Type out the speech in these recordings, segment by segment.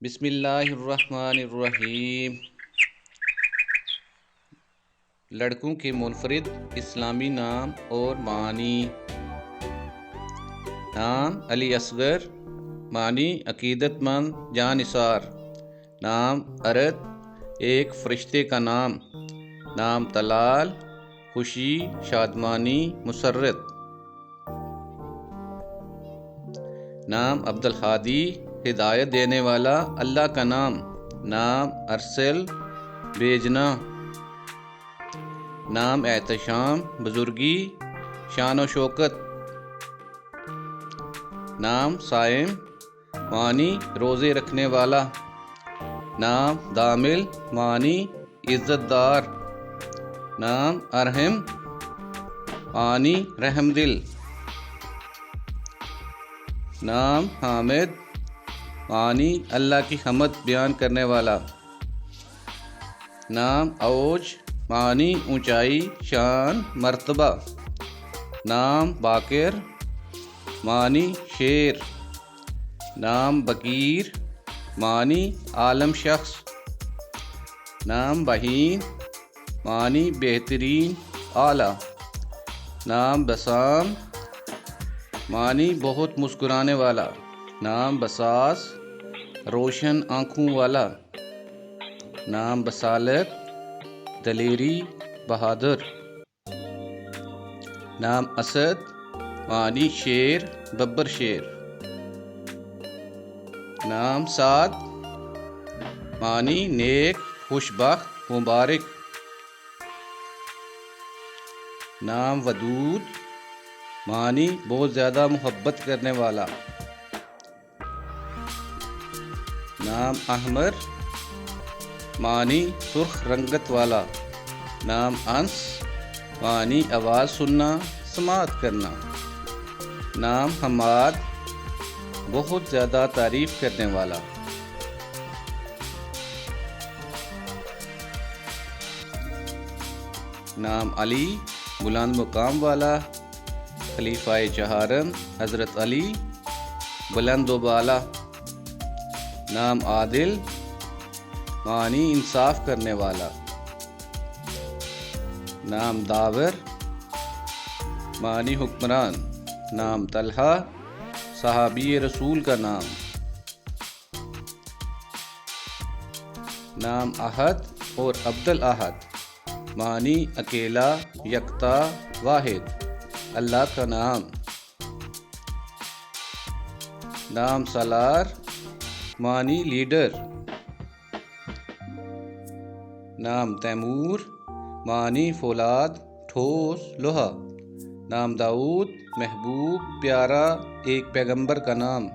بسم اللہ الرحمن الرحیم۔ لڑکوں کے منفرد اسلامی نام اور معنی۔ نام علی اصغر، معنی عقیدت مند جانثار۔ نام ارد، ایک فرشتے کا نام۔ نام طلال، خوشی، شادمانی، مسرت۔ نام عبدالہادی، ہدایت دینے والا اللہ کا نام۔ نام ارسل، بھیجنا۔ نام احتشام، بزرگی، شان و شوکت۔ نام صائم، معنی روزے رکھنے والا۔ نام دامل، معنی عزت دار۔ نام ارحم، معنی رحم دل۔ نام حامد، معنی اللہ کی حمد بیان کرنے والا۔ نام اوج، معنی اونچائی، شان، مرتبہ۔ نام باقر، معنی شیر۔ نام بکیر، معنی عالم شخص۔ نام بہین، معنی بہترین، اعلیٰ۔ نام بسام، معنی بہت مسکرانے والا۔ نام بساس، روشن آنکھوں والا۔ نام بسالت، دلیری، بہادر۔ نام اسد، معنی شیر، ببر شیر۔ نام سعد، معنی نیک، خوش بخت، مبارک۔ نام ودود، معنی بہت زیادہ محبت کرنے والا۔ نام احمر، معنی سرخ رنگت والا۔ نام انس، معنی آواز سننا، سماعت کرنا۔ نام حماد، بہت زیادہ تعریف کرنے والا۔ نام علی، بلند مقام والا، خلیفہ چہارم حضرت علی، بلند و بالا۔ نام عادل، معنی انصاف کرنے والا۔ نام داور، معنی حکمران۔ نام طلحہ، صحابی رسول کا نام۔ نام احد اور عبد الاحد، معنی اکیلا، یکتا، واحد، اللہ کا نام۔ نام سالار، معنی لیڈر۔ نام تیمور، معنی فولاد، ٹھوس، لوہا۔ نام داؤد، محبوب، پیارا، ایک پیغمبر کا نام۔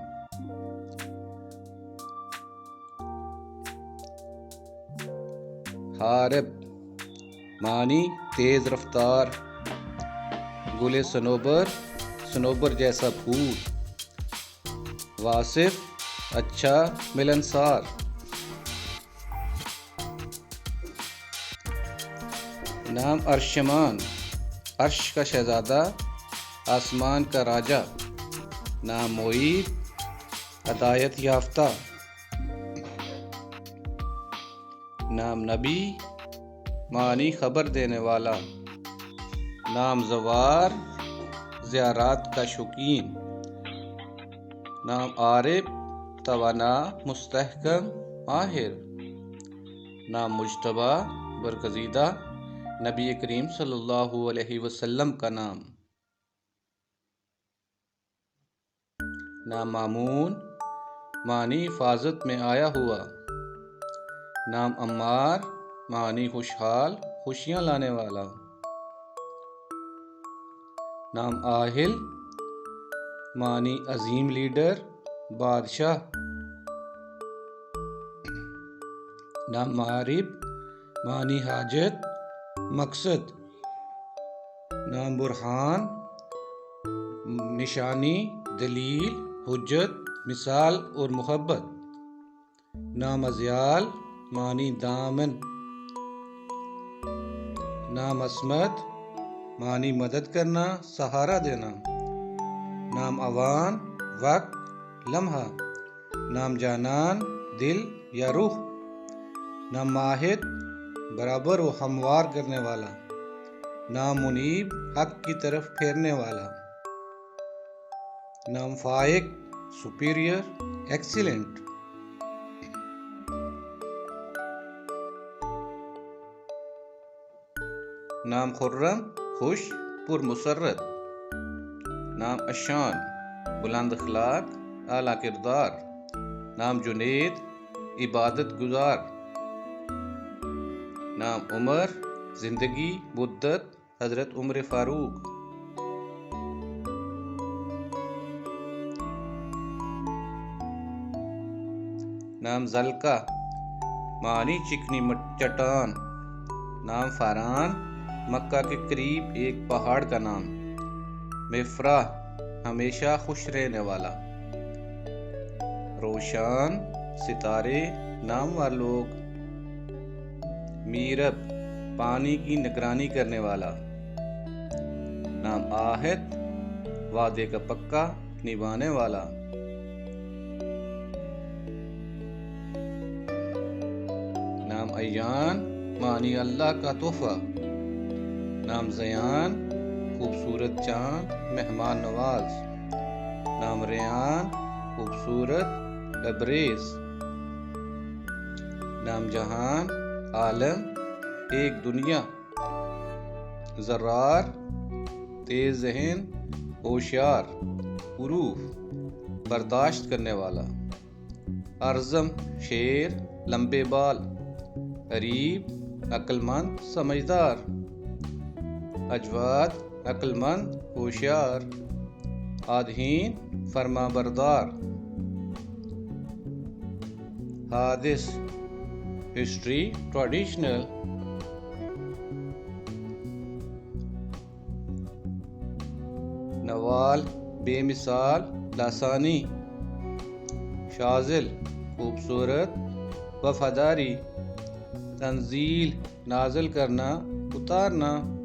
حارب، معنی تیز رفتار۔ گل صنوبر، صنوبر جیسا پھول۔ واصف، اچھا، ملنسار۔ نام ارشمان، عرش کا شہزادہ، آسمان کا راجا۔ نام معید، ہدایت یافتہ۔ نام نبی، معنی خبر دینے والا۔ نام زوار، زیارات کا شوقین۔ نام عارف، توانا، مستحکم، ماہر۔ نام مجتبیٰ، برگزیدہ، نبی کریم صلی اللہ علیہ وسلم کا نام۔ نام مامون، معنی حفاظت میں آیا ہوا۔ نام عمار، معنی خوشحال، خوشیاں لانے والا۔ نام آہل، معنی عظیم لیڈر، بادشاہ۔ نام معارب، معنی حاجت، مقصد۔ نام برہان، نشانی، دلیل، حجت، مثال اور محبت۔ نام ازیال، معنی دامن۔ نام عصمت، معنی مدد کرنا، سہارا دینا۔ نام اوان، وقت، لمحہ۔ نام جانان، دل یا روح. نام ماہد برابر و ہموار کرنے والا. نام منیب حق کی طرف پھیرنے والا. نام فائق سپیریئر ایکسیلنٹ. نام خرم خوش پر مسرت. نام اشان بلند اخلاق اعلیٰ کردار. نام جنید عبادت گزار. نام عمر زندگی مدت حضرت عمر فاروق. نام ذلقہ معنی چکنی چٹان. نام فاران مکہ کے قریب ایک پہاڑ کا نام. مفرح ہمیشہ خوش رہنے والا. روشان ستارے نامور لوگ. میرب پانی کی نگرانی کرنے والا. نام آہد وعدے کا پکا نبھانے والا. نام ایان معنی اللہ کا تحفہ. نام زیان خوبصورت چاند مہمان نواز. نام ریان خوبصورت لبریز. نام جہان عالم ایک دنیا. ذرار تیز ذہن ہوشیار. حروف برداشت کرنے والا. ارزم شیر لمبے بال. قریب عقل مند سمجھدار. اجواد عقل مند ہوشیار. آدھین فرما بردار. حادث ہسٹری ٹریڈیشنل. نوال بے مثال لاسانی. شاذل خوبصورت وفاداری. تنزیل نازل کرنا اتارنا.